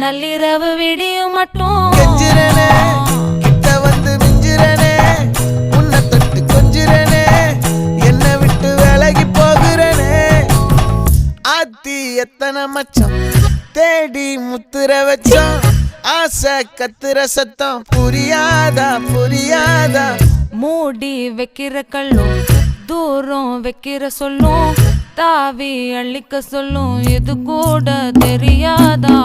நள்ளிரவு விடியும் மட்டும் கெஞ்சிரனே கிட்ட வந்து மிஞ்சிரனே உன்னை தொட்டு கொஞ்சிரனே என்னை விட்டு விலகி போகிறனே ஆத்தி எத்தனை மச்சம் தேடி முத்துற வச்சோம் ஆசை கத்துற சத்தம் புரியாதா புரியாதா மூடி வைக்கிற கல்லும் தூரம் வைக்கிற சொல்லும் தாவி அள்ளிக்க சொல்லும் இது கூட தெரியாதா